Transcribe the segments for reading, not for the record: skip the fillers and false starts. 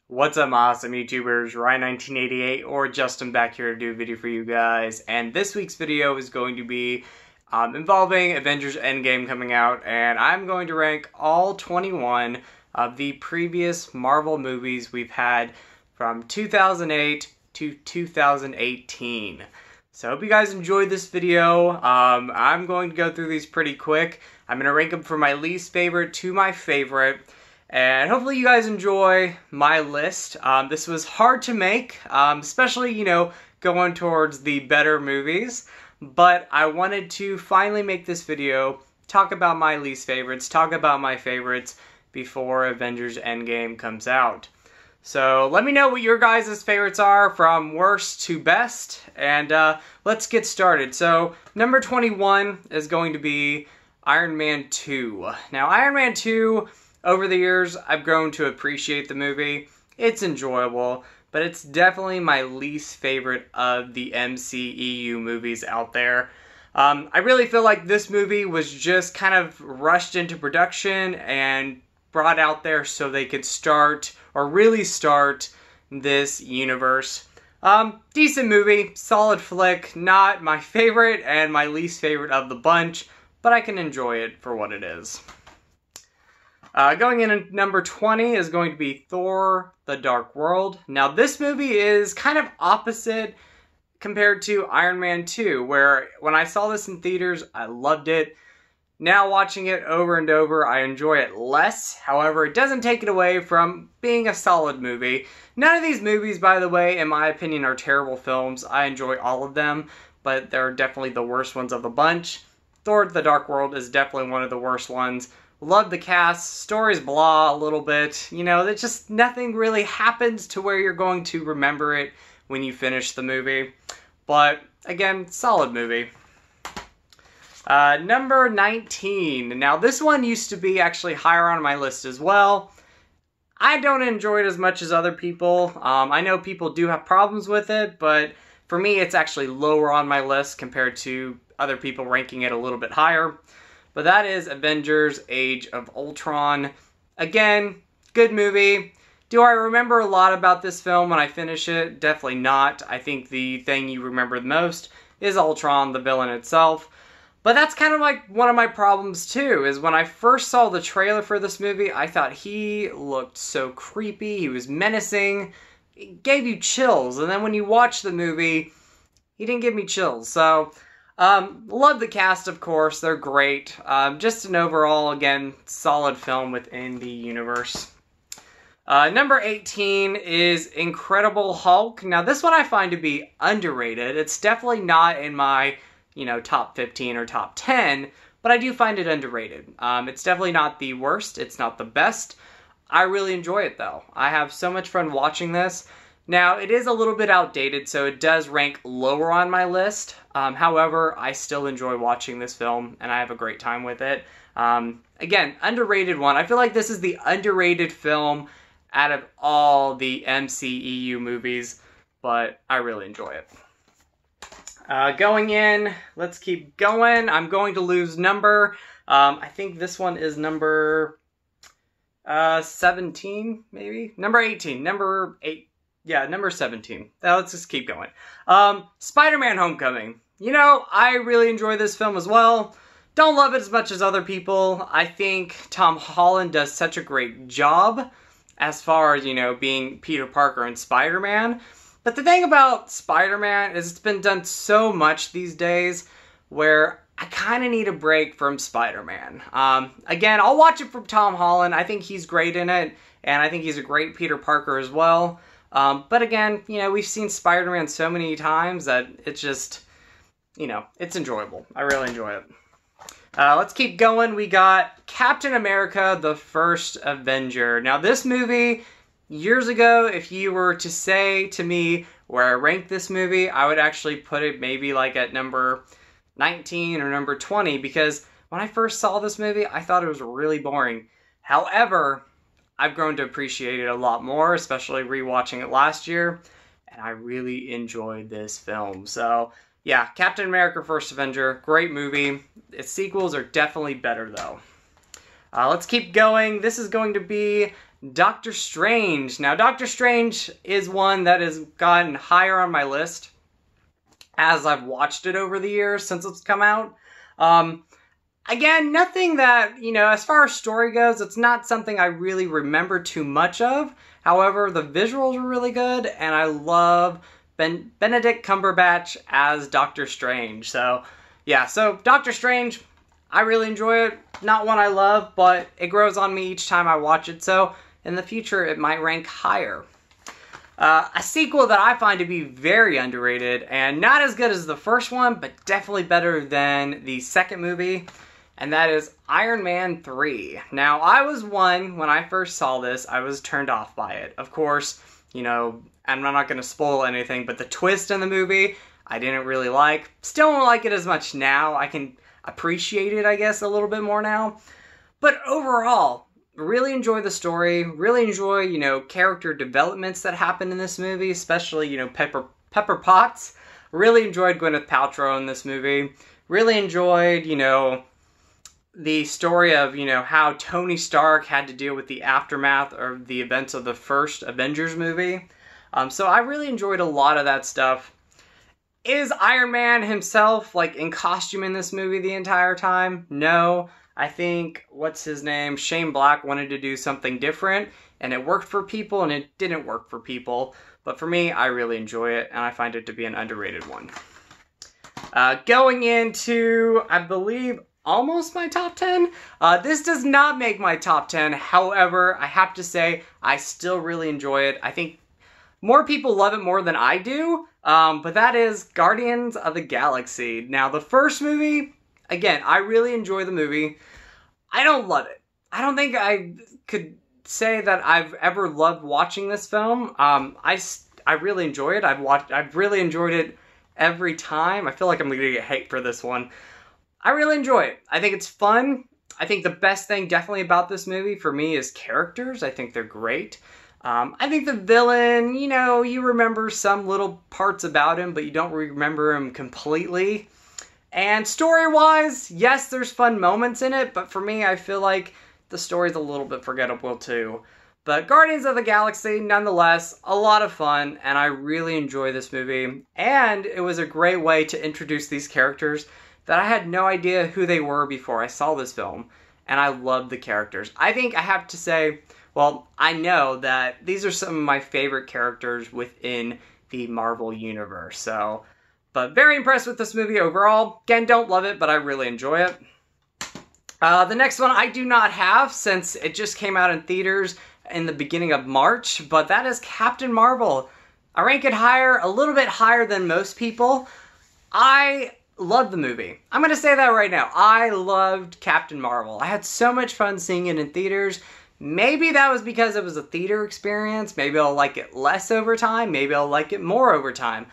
What's up, awesome YouTubers? Ryan1988 or Justin back here to do a video for you guys. And this week's video is going to be involving Avengers Endgame coming out. And I'm going to rank all 21 of the previous Marvel movies we've had from 2008 to 2018. So I hope you guys enjoyed this video. I'm going to go through these pretty quick. I'm going to rank them from my least favorite to my favorite. And hopefully you guys enjoy my list. This was hard to make, especially, going towards the better movies. But I wanted to finally make this video, talk about my least favorites, talk about my favorites before Avengers Endgame comes out. So let me know what your guys' favorites are from worst to best, and let's get started. So number 21 is going to be Iron Man 2. Now Iron Man 2, over the years, I've grown to appreciate the movie. It's enjoyable, but it's definitely my least favorite of the MCEU movies out there. I really feel like this movie was just kind of rushed into production and brought out there so they could start, or really start, this universe. Decent movie, solid flick, not my favorite and my least favorite of the bunch, but I can enjoy it for what it is. Going in at number 20 is going to be Thor: The Dark World. Now this movie is kind of opposite compared to Iron Man 2, where when I saw this in theaters, I loved it. Now watching it over and over, I enjoy it less. However, it doesn't take it away from being a solid movie. None of these movies, by the way, in my opinion, are terrible films. I enjoy all of them, but they're definitely the worst ones of the bunch. Thor: The Dark World is definitely one of the worst ones. Love the cast, story's blah a little bit, that just nothing really happens to where you're going to remember it when you finish the movie. But, again, solid movie. Number 19. Now this one used to be actually higher on my list as well. I don't enjoy it as much as other people. I know people do have problems with it, but for me it's actually lower on my list compared to other people ranking it a little bit higher. But that is Avengers Age of Ultron. Again, good movie. Do I remember a lot about this film when I finish it? Definitely not. I think the thing you remember the most is Ultron, the villain itself. But that's kind of like one of my problems too, is when I first saw the trailer for this movie, I thought he looked so creepy, he was menacing, it gave you chills. And then when you watch the movie, he didn't give me chills. So, love the cast, of course, they're great. Just an overall, again, solid film within the universe. Number 18 is Incredible Hulk. Now, this one I find to be underrated. It's definitely not in my, top 15 or top 10, but I do find it underrated. It's definitely not the worst. It's not the best. I really enjoy it, though. I have so much fun watching this. Now, it is a little bit outdated, so it does rank lower on my list. However, I still enjoy watching this film, and I have a great time with it. Again, underrated one. I feel like this is the underrated film out of all the MCEU movies, but I really enjoy it. Going in, let's keep going. I'm going to lose number. I think this one is number 17, maybe? Number 18. Number 8. Yeah, number 17. Let's just keep going. Spider-Man: Homecoming. I really enjoy this film as well. Don't love it as much as other people. I think Tom Holland does such a great job as far as, being Peter Parker and Spider-Man. But the thing about Spider-Man is it's been done so much these days where I kind of need a break from Spider-Man. Again, I'll watch it from Tom Holland. I think he's great in it, and I think he's a great Peter Parker as well. But again, we've seen Spider-Man so many times that it's just, it's enjoyable. I really enjoy it. Let's keep going. We got Captain America: The First Avenger. Now this movie, years ago, if you were to say to me where I ranked this movie, I would actually put it maybe like at number 19 or number 20, because when I first saw this movie, I thought it was really boring. However, I've grown to appreciate it a lot more, especially rewatching it last year, and I really enjoyed this film. So, yeah, Captain America: First Avenger, great movie. Its sequels are definitely better, though. Let's keep going. This is going to be Doctor Strange. Now, Doctor Strange is one that has gotten higher on my list as I've watched it over the years since it's come out. Again, nothing that, as far as story goes, it's not something I really remember too much of. However, the visuals are really good, and I love Benedict Cumberbatch as Doctor Strange. So, yeah, so Doctor Strange, I really enjoy it. Not one I love, but it grows on me each time I watch it, so in the future it might rank higher. A sequel that I find to be very underrated, and not as good as the first one, but definitely better than the second movie, and that is Iron Man 3. Now, I was one, when I first saw this, I was turned off by it. Of course, I'm not going to spoil anything, but the twist in the movie, I didn't really like. Still don't like it as much now. I can appreciate it, I guess, a little bit more now. But overall, really enjoy the story, really enjoy, character developments that happen in this movie, especially, Pepper Potts. Really enjoyed Gwyneth Paltrow in this movie. Really enjoyed, the story of, how Tony Stark had to deal with the aftermath of the events of the first Avengers movie. So I really enjoyed a lot of that stuff. Is Iron Man himself, in costume in this movie the entire time? No. I think, what's his name? Shane Black wanted to do something different, and it worked for people, and it didn't work for people. But for me, I really enjoy it, and I find it to be an underrated one. Going into, I believe, almost my top 10. This does not make my top 10. However, I have to say, I still really enjoy it. I think more people love it more than I do, but that is Guardians of the Galaxy. Now, the first movie, again, I really enjoy the movie. I don't love it. I don't think I could say that I've ever loved watching this film. I really enjoy it. I've really enjoyed it every time. I feel like I'm going to get hate for this one. I really enjoy it. I think it's fun. I think the best thing definitely about this movie for me is characters. I think they're great. I think the villain, you remember some little parts about him, but you don't remember him completely. And story-wise, yes, there's fun moments in it, but for me, I feel like the story's a little bit forgettable too. But Guardians of the Galaxy, nonetheless, a lot of fun, and I really enjoy this movie. And it was a great way to introduce these characters that I had no idea who they were before I saw this film, and I loved the characters. I think I have to say, well, I know that these are some of my favorite characters within the Marvel Universe, but very impressed with this movie overall. Again, don't love it, but I really enjoy it. The next one I do not have, since it just came out in theaters in the beginning of March, but that is Captain Marvel. I rank it higher, a little bit higher than most people. I love the movie. I'm going to say that right now. I loved Captain Marvel. I had so much fun seeing it in theaters. Maybe that was because it was a theater experience. Maybe I'll like it less over time. Maybe I'll like it more over time.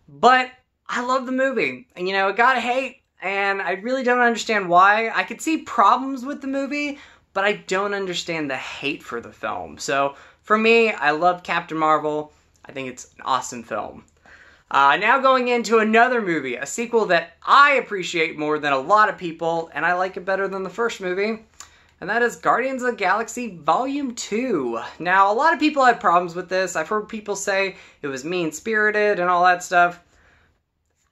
But I love the movie. And, it got a hate, and I really don't understand why. I could see problems with the movie, but I don't understand the hate for the film. So, for me, I love Captain Marvel. I think it's an awesome film. Now going into another movie, a sequel that I appreciate more than a lot of people, and I like it better than the first movie, and that is Guardians of the Galaxy Volume 2. Now, a lot of people had problems with this. I've heard people say it was mean-spirited and all that stuff.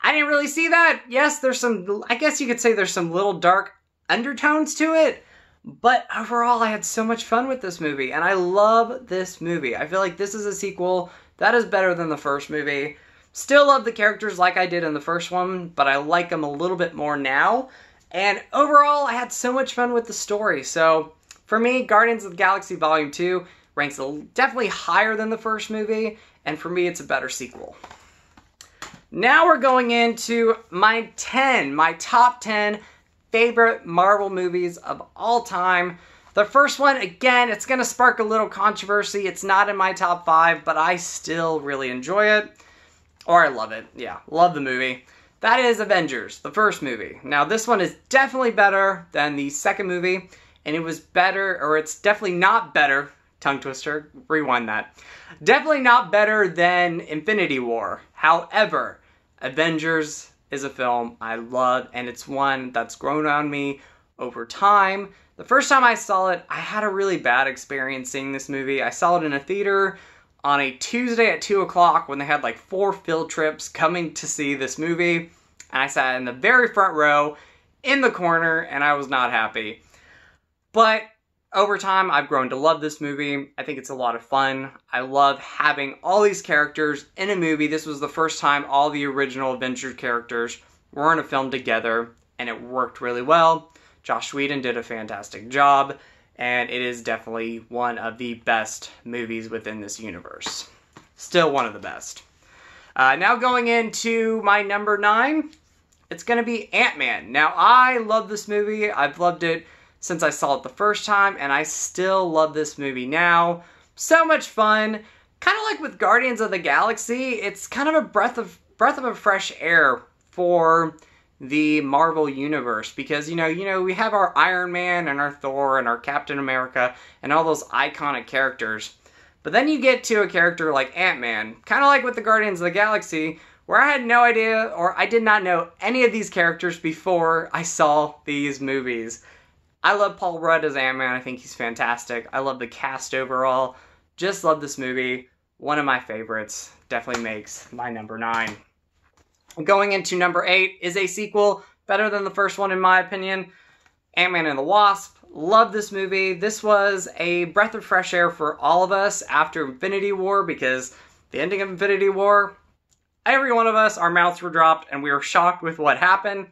I didn't really see that. Yes, I guess you could say there's some little dark undertones to it, but overall I had so much fun with this movie, and I love this movie. I feel like this is a sequel that is better than the first movie. Still love the characters like I did in the first one, but I like them a little bit more now. And overall, I had so much fun with the story. So, for me, Guardians of the Galaxy Volume 2 ranks definitely higher than the first movie, and for me, it's a better sequel. Now we're going into my top 10 favorite Marvel movies of all time. The first one, again, it's going to spark a little controversy. It's not in my top 5, but I still really enjoy it. Or I love it. Yeah, love the movie. That is Avengers, the first movie. Now, this one is definitely better than the second movie, and it was better, or it's definitely not better, tongue twister, rewind that. Definitely not better than Infinity War. However, Avengers is a film I love, and it's one that's grown on me over time. The first time I saw it, I had a really bad experience seeing this movie. I saw it in a theater on a Tuesday at 2 o'clock when they had like 4 field trips coming to see this movie. And I sat in the very front row in the corner and I was not happy. But over time, I've grown to love this movie. I think it's a lot of fun. I love having all these characters in a movie. This was the first time all the original Avengers characters were in a film together, and it worked really well. Joss Whedon did a fantastic job, and it is definitely one of the best movies within this universe. Still one of the best. Now going into my number 9, it's going to be Ant-Man. Now, I love this movie. I've loved it since I saw it the first time, and I still love this movie now. So much fun. Kind of like with Guardians of the Galaxy, it's kind of a breath of a fresh air for the Marvel Universe, because, you know, we have our Iron Man and our Thor and our Captain America and all those iconic characters. But then you get to a character like Ant-Man, kind of like with the Guardians of the Galaxy, where I had no idea, or I did not know any of these characters before I saw these movies. I love Paul Rudd as Ant-Man. I think he's fantastic. I love the cast overall. Just love this movie. One of my favorites. Definitely makes my number 9. Going into number 8 is a sequel, better than the first one in my opinion. Ant-Man and the Wasp. Love this movie. This was a breath of fresh air for all of us after Infinity War, because the ending of Infinity War, every one of us, our mouths were dropped and we were shocked with what happened.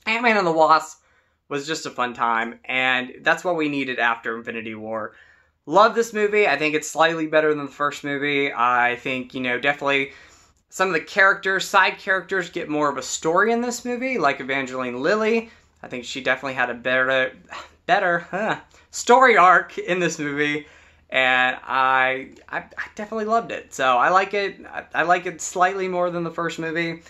Ant-Man and the Wasp was just a fun time, and that's what we needed after Infinity War. Love this movie. I think it's slightly better than the first movie. I think, definitely some of the characters, side characters, get more of a story in this movie, like Evangeline Lilly. I think she definitely had a better story arc in this movie, and I definitely loved it. So I like it. I like it slightly more than the first movie,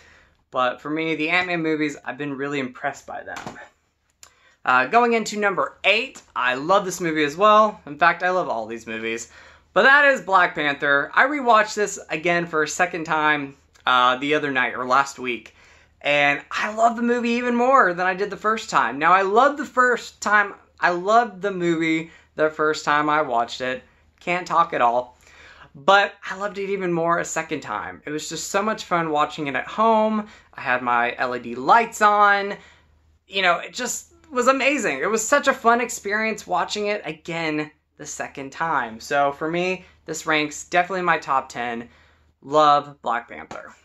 but for me, the Ant-Man movies, I've been really impressed by them. Going into number 8, I love this movie as well. In fact, I love all these movies. But that is Black Panther. I rewatched this again for a second time the other night, or last week. And I love the movie even more than I did the first time. Now, I loved the movie the first time I watched it. Can't talk at all. But I loved it even more a second time. It was just so much fun watching it at home. I had my LED lights on. It just was amazing. It was such a fun experience watching it again the second time. So for me, this ranks definitely in my top 10. Love Black Panther.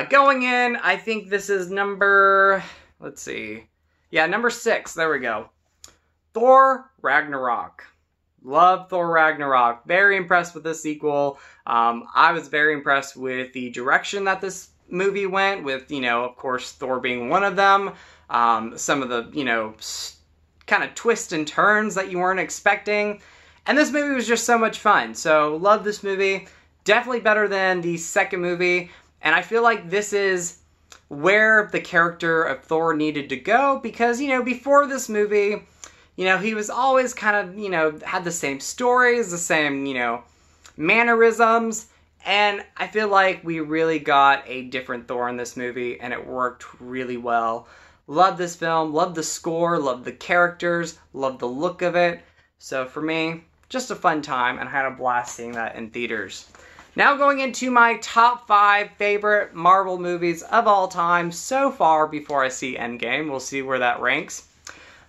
Going in, I think this is number 6. There we go. Thor Ragnarok. Love Thor Ragnarok. Very impressed with this sequel. I was very impressed with the direction that this movie went with, of course, Thor being one of them. Some of the, kind of twists and turns that you weren't expecting. And this movie was just so much fun. So, love this movie. Definitely better than the second movie. And I feel like this is where the character of Thor needed to go. Because, before this movie, he was always kind of, had the same stories, the same, mannerisms. And I feel like we really got a different Thor in this movie. And it worked really well. Love this film, love the score, love the characters, love the look of it. So for me, just a fun time, and I had a blast seeing that in theaters. Now going into my top 5 favorite Marvel movies of all time so far before I see Endgame. We'll see where that ranks.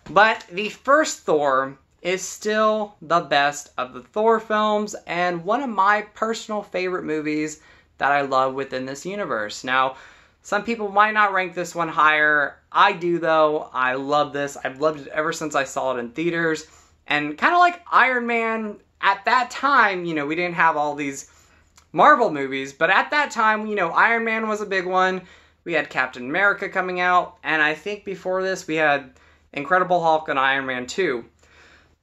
But the first Thor is still the best of the Thor films, and one of my personal favorite movies that I love within this universe. Now, some people might not rank this one higher. I do, though. I love this. I've loved it ever since I saw it in theaters. And kind of like Iron Man, at that time, we didn't have all these Marvel movies. But at that time, Iron Man was a big one. We had Captain America coming out. And I think before this, we had Incredible Hulk and Iron Man 2.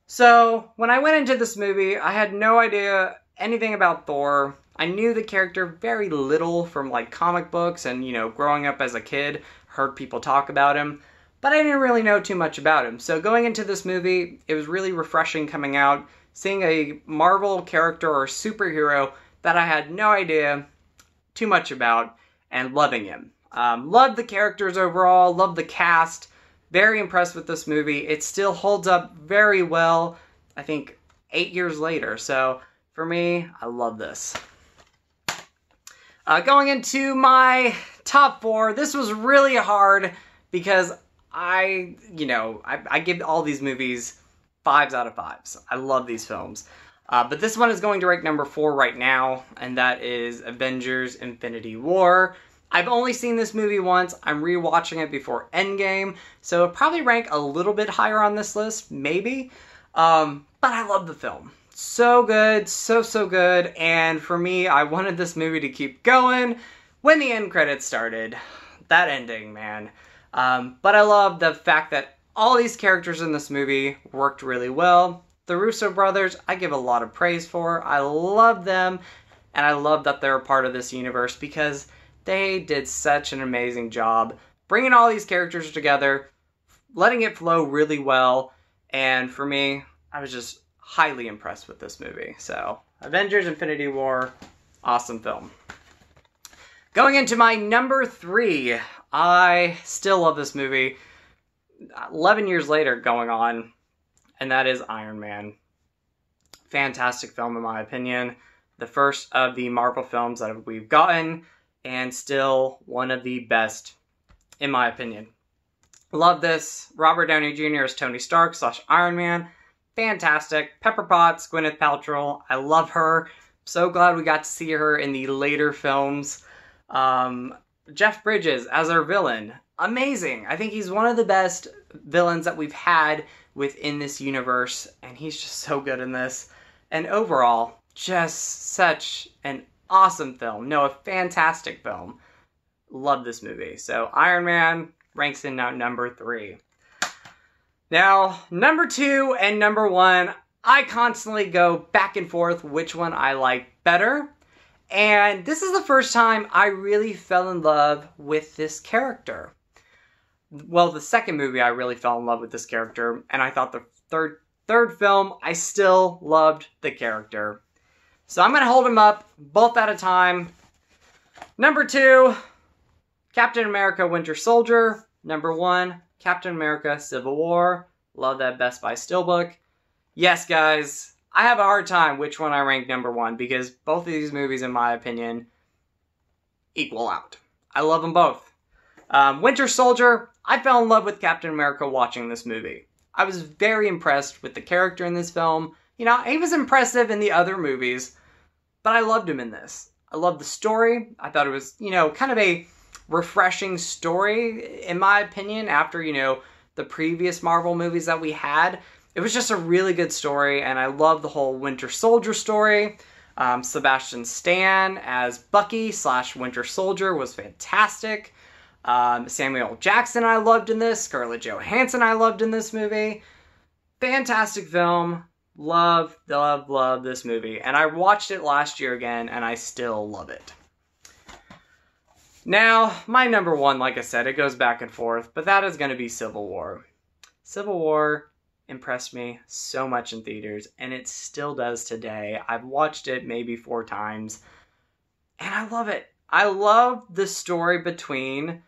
So, when I went into this movie, I had no idea anything about Thor. I knew the character very little from comic books and, growing up as a kid, heard people talk about him, but I didn't really know too much about him. So going into this movie, it was really refreshing coming out, seeing a Marvel character or superhero that I had no idea too much about, and loving him. Loved the characters overall, loved the cast, Very impressed with this movie. It still holds up very well, I think 8 years later. So for me, I love this. Going into my top 4, this was really hard because I give all these movies 5s out of 5s. I love these films. But this one is going to rank number 4 right now, and that is Avengers Infinity War. I've only seen this movie once. I'm rewatching it before Endgame, so it'll probably rank a little bit higher on this list, maybe. But I love the film. So good, so good, and for me, I wanted this movie to keep going when the end credits started. That ending, man. But I love the fact that all these characters in this movie worked really well. The Russo brothers, I give a lot of praise for. I love them, and I love that they're a part of this universe because they did such an amazing job bringing all these characters together, letting it flow really well, and for me, I was just highly impressed with this movie. So, Avengers Infinity War, awesome film. Going into my number 3, I still love this movie. 11 years later going on, and that is Iron Man. Fantastic film in my opinion. The first of the Marvel films that we've gotten, and still one of the best in my opinion. Love this. Robert Downey Jr. as Tony Stark / Iron Man. Fantastic. Pepper Potts, Gwyneth Paltrow. I love her. So glad we got to see her in the later films. Jeff Bridges as our villain. Amazing. I think he's one of the best villains that we've had within this universe, and he's just so good in this. And overall, just such an awesome film. No, a fantastic film. Love this movie. So Iron Man ranks in at number 3. Now, number 2 and number 1, I constantly go back and forth which one I like better. And this is the first time I really fell in love with this character. Well, the second movie I really fell in love with this character, and I thought the third film, I still loved the character. So I'm going to hold them up, both at a time. Number 2, Captain America Winter Soldier. Number 1, Captain America Civil War. Love that Best Buy Steelbook. Yes, guys, I have a hard time which one I rank number 1 because both of these movies, in my opinion, equal out. I love them both. Winter Soldier, I fell in love with Captain America watching this movie. I was very impressed with the character in this film. You know, he was impressive in the other movies, but I loved him in this. I loved the story. I thought it was, kind of a refreshing story, in my opinion, after, the previous Marvel movies that we had. It was just a really good story, and I love the whole Winter Soldier story. Sebastian Stan as Bucky / Winter Soldier was fantastic. Samuel Jackson I loved in this. Scarlett Johansson I loved in this movie. Fantastic film. Love this movie. And I watched it last year again, and I still love it. Now, my number 1, like I said, it goes back and forth, but that is going to be Civil War. Civil War impressed me so much in theaters, and it still does today. I've watched it maybe 4 times, and I love it. I love the story between,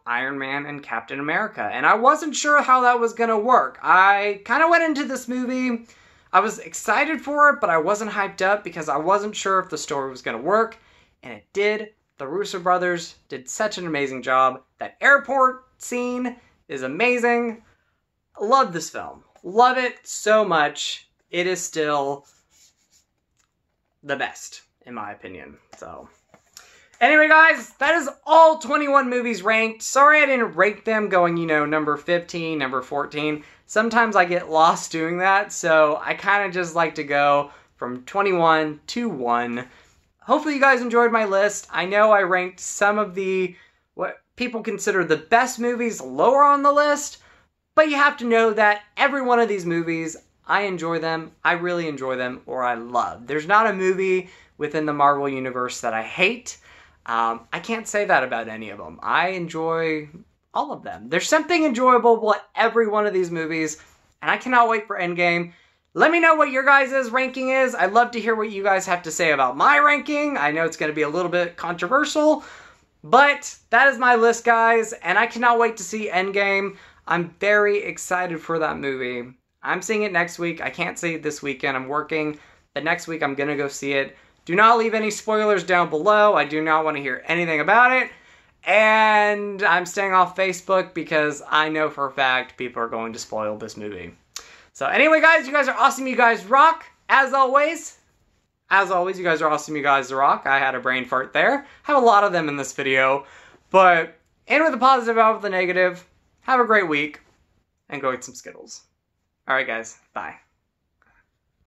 Iron Man and Captain America, and I wasn't sure how that was going to work. I kind of went into this movie, I was excited for it, but I wasn't hyped up because I wasn't sure if the story was going to work, and it did. The Russo brothers did such an amazing job. That airport scene is amazing. Love this film. Love it so much. It is still the best, in my opinion. So, anyway, guys, that is all 21 movies ranked. Sorry I didn't rank them going, number 15, number 14. Sometimes I get lost doing that, so I kind of just like to go from 21 to 1. Hopefully you guys enjoyed my list. I know I ranked some of what people consider the best movies lower on the list, but you have to know that every one of these movies, I enjoy them, I really enjoy them, or I love. There's not a movie within the Marvel Universe that I hate. I can't say that about any of them. I enjoy all of them. There's something enjoyable about every one of these movies, and I cannot wait for Endgame. Let me know what your guys' ranking is. I'd love to hear what you guys have to say about my ranking. I know it's going to be a little bit controversial, but that is my list, guys, and I cannot wait to see Endgame. I'm very excited for that movie. I'm seeing it next week. I can't see it this weekend. I'm working. But next week I'm going to go see it. Do not leave any spoilers down below. I do not want to hear anything about it. And I'm staying off Facebook because I know for a fact people are going to spoil this movie. So anyway, guys, you guys are awesome. You guys rock. As always, you guys are awesome. You guys rock. I had a brain fart there. I have a lot of them in this video. But in with the positive, out with the negative. Have a great week. And go eat some Skittles. Alright, guys. Bye.